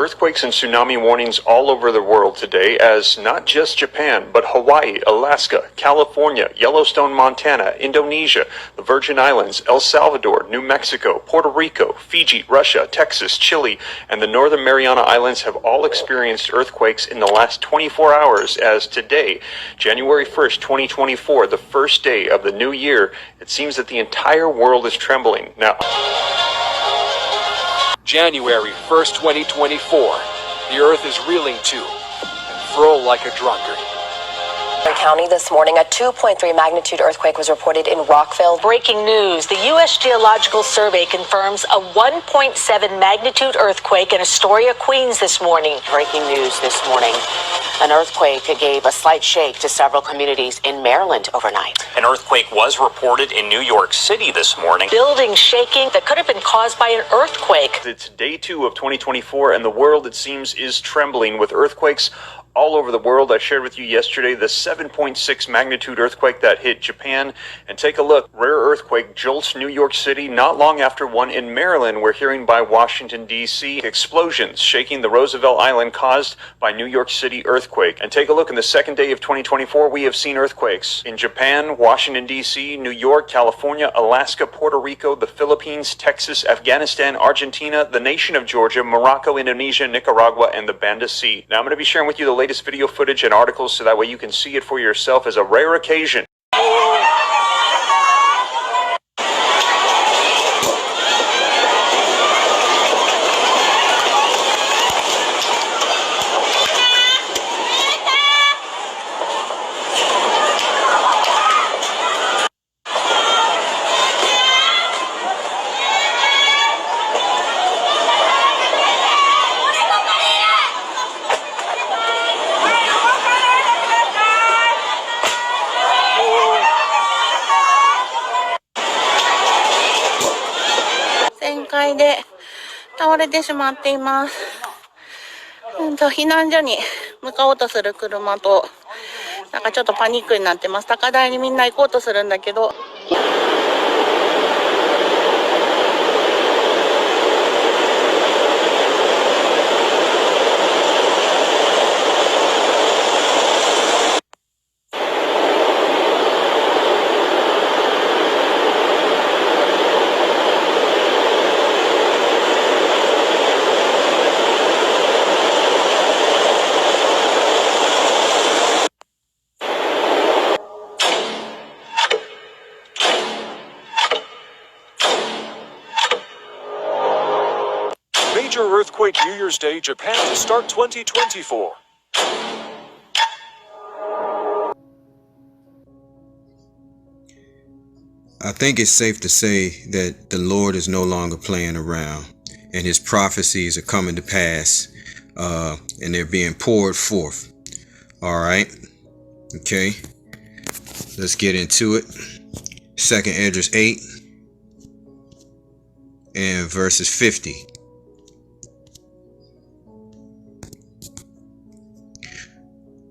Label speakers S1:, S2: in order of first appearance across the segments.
S1: Earthquakes and tsunami warnings all over the world today, as not just Japan, but Hawaii, Alaska, California, Yellowstone, Montana, Indonesia, the Virgin Islands, El Salvador, New Mexico, Puerto Rico, Fiji, Russia, Texas, Chile, and the Northern Mariana Islands have all experienced earthquakes in the last 24 hours, as today, January 1st, 2024, the first day of the new year, it seems that the entire world is trembling. Now,
S2: January 1st, 2024. The earth is reeling too, and furl like a drunkard.
S3: County this morning, a 2.3 magnitude earthquake was reported in Rockville.
S4: Breaking news. The U.S. Geological Survey confirms a 1.7 magnitude earthquake in Astoria, Queens this morning.
S5: Breaking news this morning. An earthquake gave a slight shake to several communities in Maryland overnight.
S6: An earthquake was reported in New York City this morning.
S4: Buildings shaking that could have been caused by an earthquake.
S1: it's day 2 of 2024, and the world, it seems, is trembling with earthquakes all over the world. I shared with you yesterday the 7.6 magnitude earthquake that hit Japan. And take a look. Rare earthquake jolts New York City not long after one in Maryland. We're hearing by Washington, D.C. Explosions shaking the Roosevelt Island caused by New York City earthquake. And take a look. In the second day of 2024, we have seen earthquakes in Japan, Washington, D.C., New York, California, Alaska, Puerto Rico, the Philippines, Texas, Afghanistan, Argentina, the nation of Georgia, Morocco, Indonesia, Nicaragua, and the Banda Sea. Now I'm going to be sharing with you the latest video footage and articles so that way you can see it for yourself as a rare occasion.
S7: 全壊で倒れてしまっています。避難所に向かおうとする車と、なんかちょっとパニックになってます。高台にみんな行こうとするんだけど。
S2: Major earthquake New Year's Day, Japan to start 2024.
S8: I think it's safe to say that the Lord is no longer playing around, and his prophecies are coming to pass, and they're being poured forth. All right. Okay. Let's get into it. 2nd Esdras 8 and verses 50.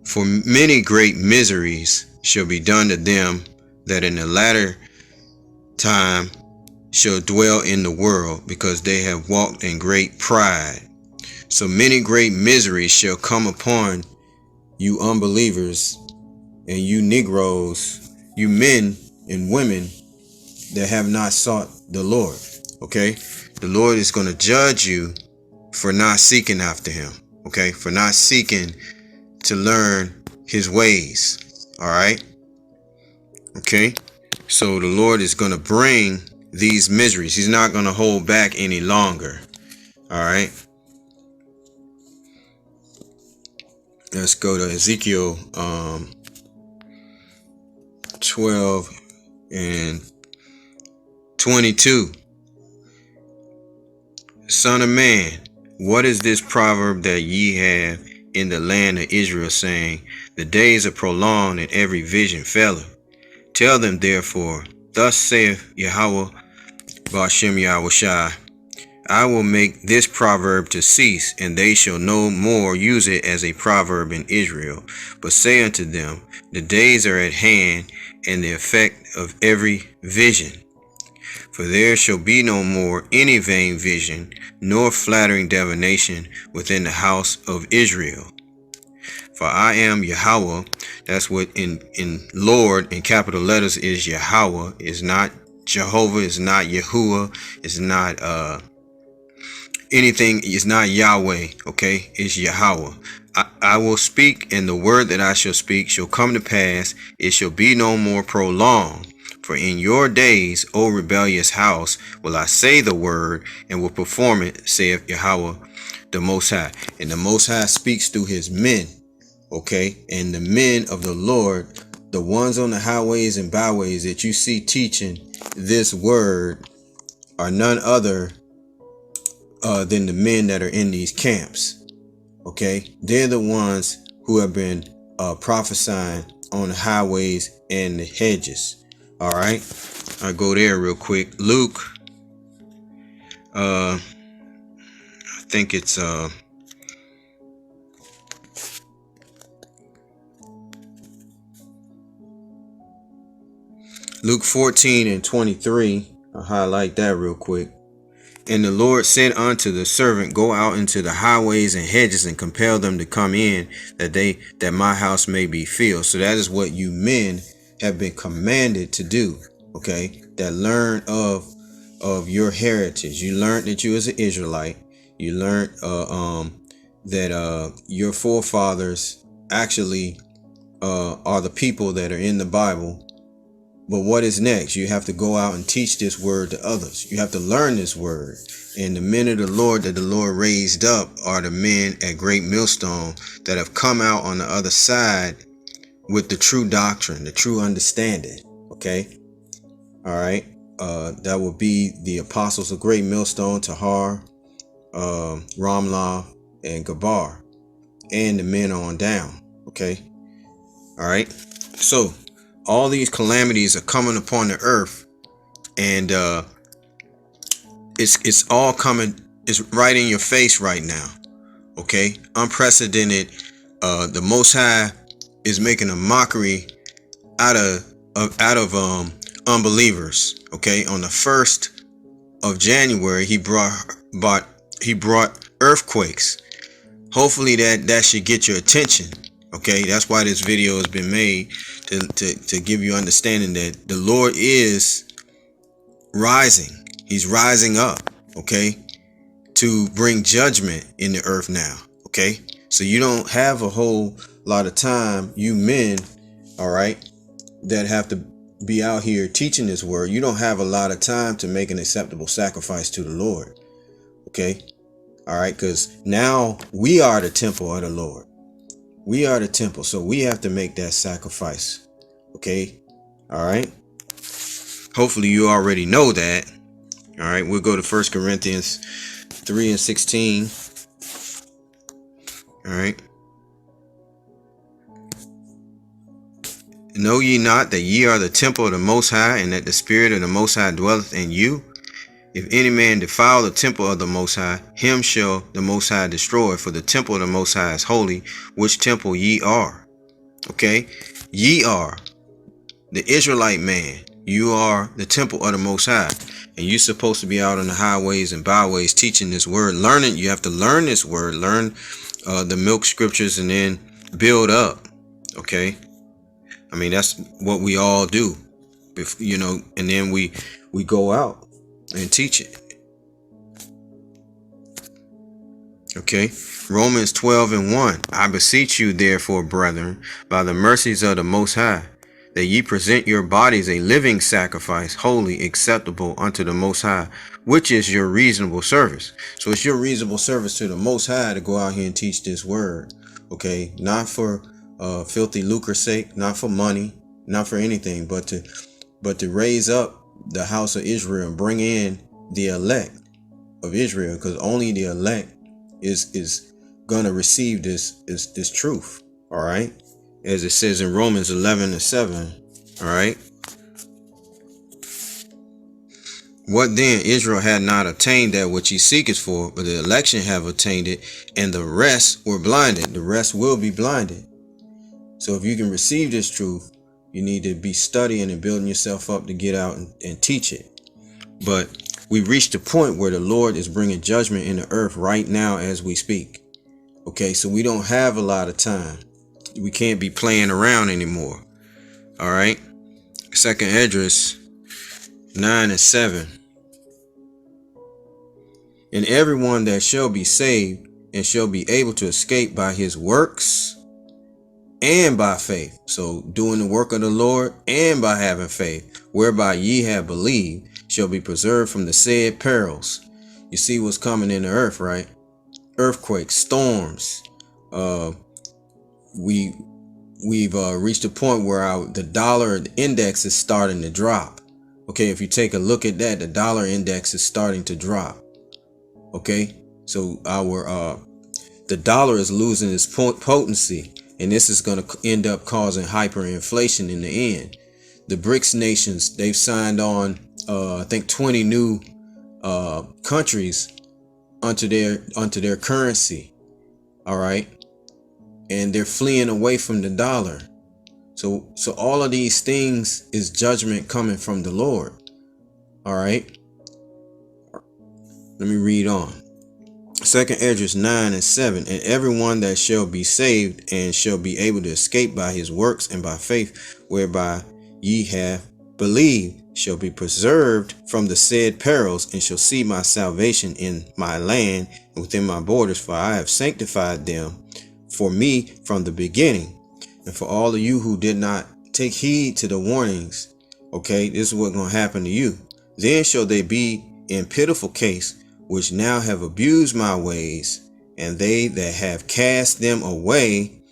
S8: For many great miseries shall be done to them that in the latter time shall dwell in the world, because they have walked in great pride. So many great miseries shall come upon you unbelievers and you Negroes, you men and women that have not sought the Lord. Okay? The Lord is going to judge you for not seeking after him. Okay? For not seeking to learn his ways. All right. Okay. So the Lord is going to bring these miseries. He's not going to hold back any longer. All right. Let's go to Ezekiel 12 and 22. Son of man, what is this proverb that ye have in the land of Israel, saying, the days are prolonged and every vision faileth? Tell them therefore, thus saith Yahweh Ba'ashem Yahushai, I will make this proverb to cease, and they shall no more use it as a proverb in Israel. But say unto them, the days are at hand, and the effect of every vision. For there shall be no more any vain vision, nor flattering divination within the house of Israel. For I am Yahweh. That's what in Lord in capital letters is Yahweh. It's not Jehovah. It's not Yahuwah. It's not anything. It's not Yahweh. Okay, it's Yahweh. I will speak, and the word that I shall speak shall come to pass. It shall be no more prolonged. For in your days, O rebellious house, will I say the word, and will perform it, saith Yahweh the Most High. And the Most High speaks through his men, okay? And the men of the Lord, the ones on the highways and byways that you see teaching this word, are none other than the men that are in these camps, okay? They're the ones who have been prophesying on the highways and the hedges. All right, I'll go there real quick. Luke, I think it's Luke 14:23. I'll highlight that real quick. And the Lord said unto the servant, Go out into the highways and hedges and compel them to come in, that my house may be filled. So that is what you men have been commanded to do, okay? That learn of your heritage. You learned that you was an Israelite. You learned that your forefathers actually are the people that are in the Bible. But what is next? You have to go out and teach this word to others. You have to learn this word. And the men of the Lord that the Lord raised up are the men at Great Millstone that have come out on the other side with the true doctrine, the true understanding. Okay. All right. That will be the apostles of Great Millstone, Tahar, Ramlah, and Gabar, and the men on down. Okay. All right. So all these calamities are coming upon the earth, and it's all coming. It's right in your face right now. Okay. Unprecedented. The Most High is making a mockery out of unbelievers. Okay, on the 1st of January, he brought earthquakes. Hopefully that should get your attention. Okay, that's why this video has been made, to give you understanding that the Lord is rising. He's rising up, okay, to bring judgment in the earth now. Okay, so you don't have a whole lot of time, you men, all right, that have to be out here teaching this word. You don't have a lot of time to make an acceptable sacrifice to the Lord. Okay. All right. Because now we are the temple of the Lord. We are the temple. So we have to make that sacrifice. Okay. All right. Hopefully you already know that. All right. We'll go to 1 Corinthians 3:16. All right. Know ye not that ye are the temple of the Most High, and that the Spirit of the Most High dwelleth in you? If any man defile the temple of the Most High, him shall the Most High destroy, for the temple of the Most High is holy, which temple ye are. Okay? Ye are the Israelite man. You are the temple of the Most High. And you're supposed to be out on the highways and byways teaching this word. Learning, you have to learn this word. Learn the milk scriptures and then build up. Okay? I mean, that's what we all do, you know, and then we go out and teach it. Okay. Romans 12:1. I beseech you, therefore, brethren, by the mercies of the Most High, that ye present your bodies a living sacrifice, holy, acceptable unto the Most High, which is your reasonable service. So it's your reasonable service to the Most High to go out here and teach this word. Okay. Not for filthy lucre's sake, not for money, not for anything, but to raise up the house of Israel and bring in the elect of Israel, because only the elect is gonna receive this truth. All right, as it says in Romans 11:7. All right. What then? Israel had not obtained that which he seeketh for, but the election have obtained it, and the rest were blinded. The rest will be blinded. So if you can receive this truth, you need to be studying and building yourself up to get out and teach it. But we reached a point where the Lord is bringing judgment in the earth right now as we speak. Okay, so we don't have a lot of time. We can't be playing around anymore. All right. Second Esdras 9 and 7. And everyone that shall be saved and shall be able to escape by his works and by faith. So doing the work of the Lord and by having faith, whereby ye have believed, shall be preserved from the said perils. You see what's coming in the earth, right? Earthquakes, storms. We've reached a point where the dollar index is starting to drop. Okay, if you take a look at that, the dollar index is starting to drop. Okay, so the dollar is losing its potency, and this is going to end up causing hyperinflation in the end. The BRICS nations, they've signed on I think 20 new countries onto their currency. All right, and they're fleeing away from the dollar. So all of these things is judgment coming from the Lord. All right, let me read on. Second Esdras 9 and 7. And everyone that shall be saved and shall be able to escape by his works and by faith, whereby ye have believed, shall be preserved from the said perils, and shall see my salvation in my land and within my borders, for I have sanctified them for me from the beginning. And for all of you who did not take heed to the warnings, okay, this is what's going to happen to you. Then shall they be in pitiful case, which now have abused my ways, and they that have cast them away.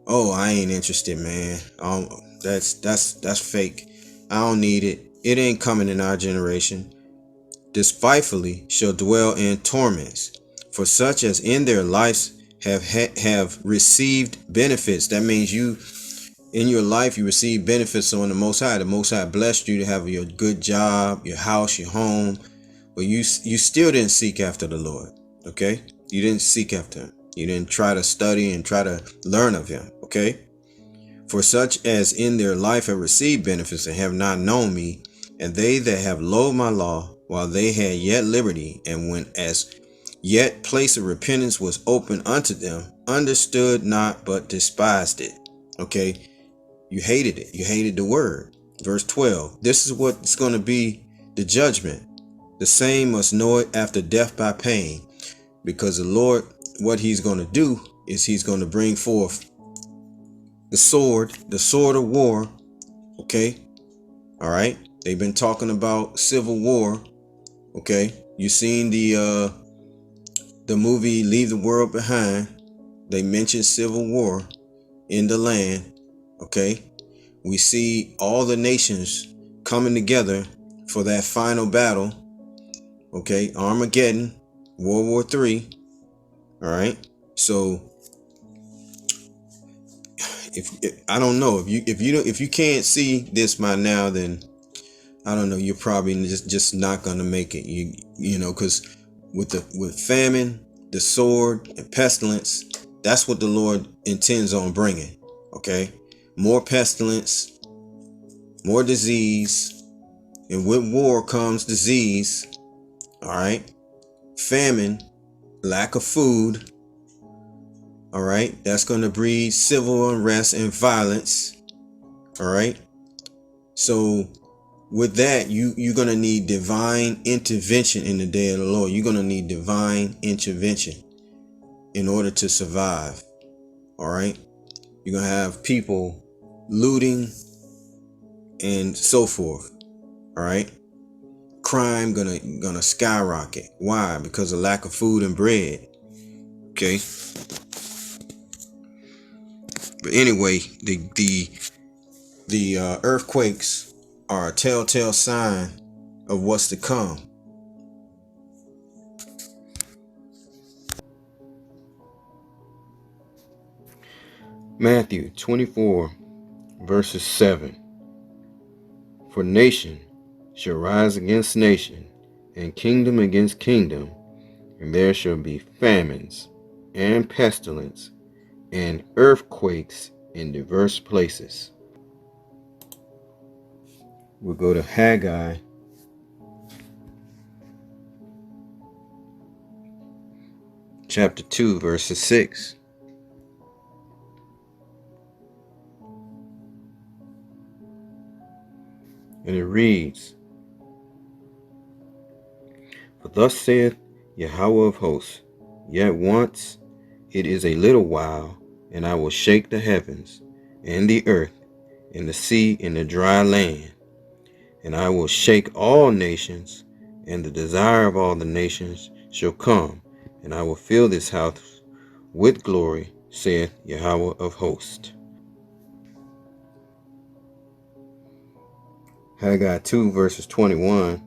S8: Oh, I ain't interested, man. That's fake. I don't need it. It ain't coming in our generation. Despitefully shall dwell in torments, for such as in their lives have received benefits. That means you, in your life, you receive benefits on the Most High. The Most High blessed you to have your good job, your house, your home. But you still didn't seek after the Lord. Okay, you didn't seek after him. You didn't try to study and try to learn of him. Okay, for such as in their life have received benefits and have not known me, and they that have loathed my law while they had yet liberty, and when as yet place of repentance was open unto them, understood not but despised it. Okay, you hated it. You hated the word. Verse 12. This is what's going to be the judgment. The same must know it after death by pain, because the Lord, what he's going to do is he's going to bring forth the sword of war. Okay. All right. They've been talking about civil war. Okay. You seen the movie Leave the World Behind. They mentioned civil war in the land. Okay. We see all the nations coming together for that final battle. Okay, Armageddon, World War III. All right. So if I don't know, if you can't see this by now, then I don't know, you're probably just not gonna make it. You know, because with famine, the sword, and pestilence, that's what the Lord intends on bringing. Okay, more pestilence, more disease, and with war comes disease. All right, famine, lack of food. All right, that's going to breed civil unrest and violence. All right, so with that, you're going to need divine intervention in the day of the Lord. You're going to need divine intervention in order to survive. All right, you're going to have people looting and so forth. All right, crime gonna skyrocket. Why? Because of lack of food and bread. Okay. But anyway, the earthquakes are a telltale sign of what's to come. Matthew 24 verses 7. For nation shall rise against nation, and kingdom against kingdom, and there shall be famines and pestilence and earthquakes in diverse places. We'll go to Haggai chapter 2, verses 6. And it reads, For thus saith Yahweh of hosts, Yet once it is a little while, and I will shake the heavens, and the earth, and the sea, and the dry land. And I will shake all nations, and the desire of all the nations shall come, and I will fill this house with glory, saith Yahweh of hosts. Haggai 2, verses 21.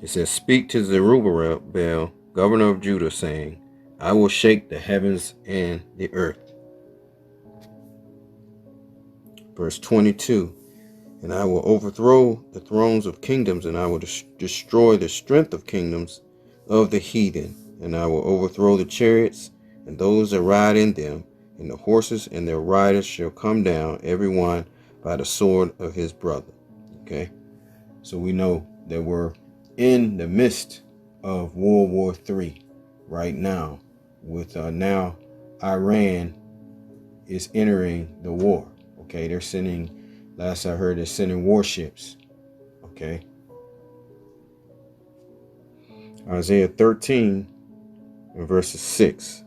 S8: It says, Speak to Zerubbabel, governor of Judah, saying, I will shake the heavens and the earth. Verse 22. And I will overthrow the thrones of kingdoms, and I will destroy the strength of kingdoms of the heathen. And I will overthrow the chariots and those that ride in them, and the horses and their riders shall come down, every one by the sword of his brother. Okay, so we know that we're in the midst of World War III right now, with now Iran is entering the war. Okay, they're sending, last I heard, they're sending warships. Okay. Isaiah 13 and verses 6.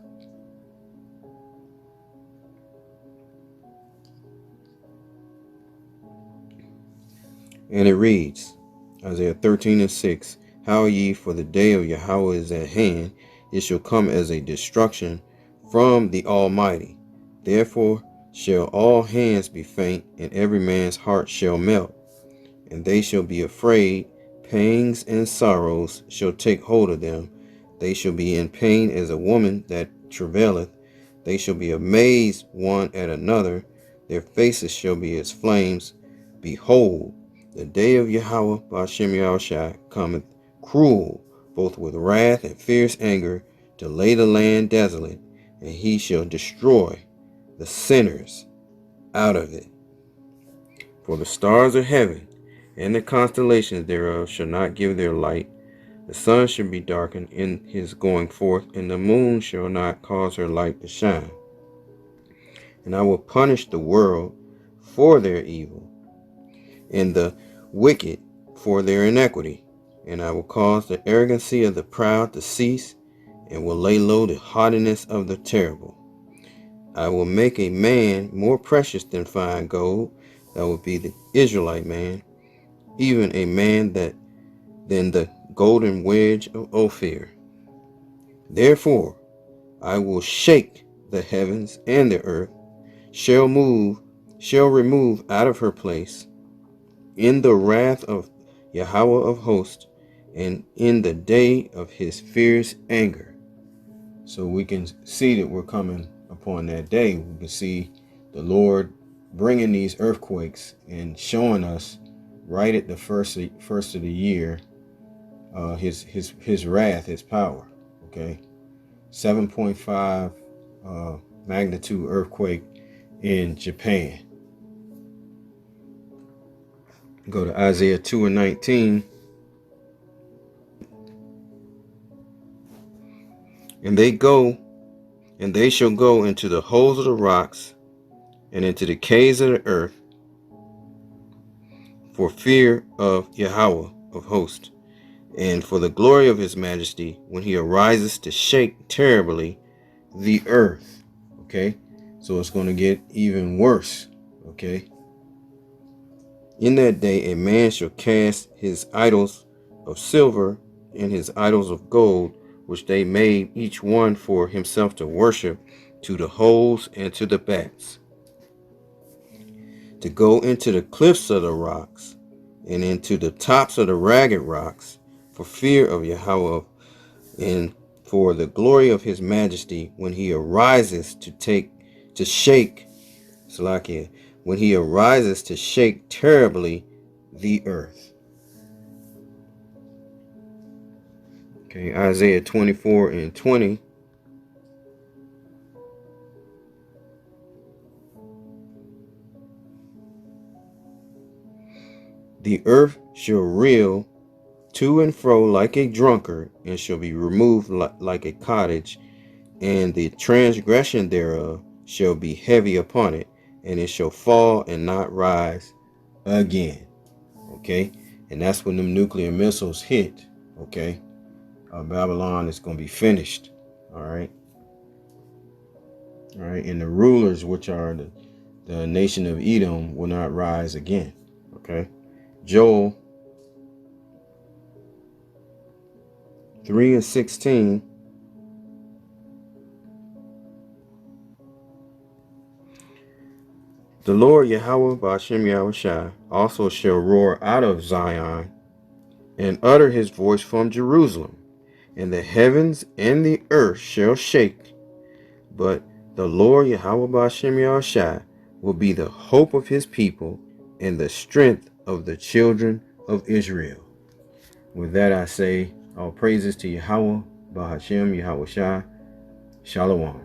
S8: And it reads, Isaiah 13 and 6, How ye, for the day of Yahweh is at hand, it shall come as a destruction from the Almighty. Therefore shall all hands be faint, and every man's heart shall melt. And they shall be afraid, pangs and sorrows shall take hold of them. They shall be in pain as a woman that travaileth. They shall be amazed one at another. Their faces shall be as flames. Behold, the day of Yahweh Ba'ashem Yahushua cometh cruel, both with wrath and fierce anger, to lay the land desolate, and he shall destroy the sinners out of it. For the stars of heaven and the constellations thereof shall not give their light. The sun shall be darkened in his going forth, and the moon shall not cause her light to shine. And I will punish the world for their evil, and the wicked for their iniquity. And I will cause the arrogancy of the proud to cease, and will lay low the haughtiness of the terrible. I will make a man more precious than fine gold. That will be the Israelite man, even a man than the golden wedge of Ophir. Therefore I will shake the heavens, and the earth shall remove out of her place in the wrath of Yahweh of hosts, and in the day of his fierce anger. So we can see that we're coming upon that day. We can see the Lord bringing these earthquakes and showing us right at the first of the year his wrath, his power. Okay, 7.5 magnitude earthquake in Japan. Go to Isaiah 2 and 19. And they shall go into the holes of the rocks, and into the caves of the earth, for fear of Yahweh of hosts, and for the glory of his majesty, when he arises to shake terribly the earth. Okay, so it's going to get even worse. Okay, in that day a man shall cast his idols of silver and his idols of gold, which they made each one for himself to worship, to the holes and to the bats, to go into the cliffs of the rocks, and into the tops of the ragged rocks, for fear of Yahweh, and for the glory of his majesty, when he arises to shake Salakia, when he arises to shake terribly the earth. Okay, Isaiah 24 and 20. The earth shall reel to and fro like a drunkard, and shall be removed like a cottage, and the transgression thereof shall be heavy upon it, and it shall fall and not rise again. Okay, and that's when them nuclear missiles hit. Okay, Babylon is going to be finished. All right, and the rulers, which are the nation of Edom, will not rise again. Okay, Joel 3:16. The Lord Yahweh Ba'ashem Yahushai also shall roar out of Zion, and utter his voice from Jerusalem, and the heavens and the earth shall shake. But the Lord Yahweh Ba'ashem Yahushai will be the hope of his people and the strength of the children of Israel. With that I say, all praises to Yahweh Ba'ashem Yahushai. Shalom.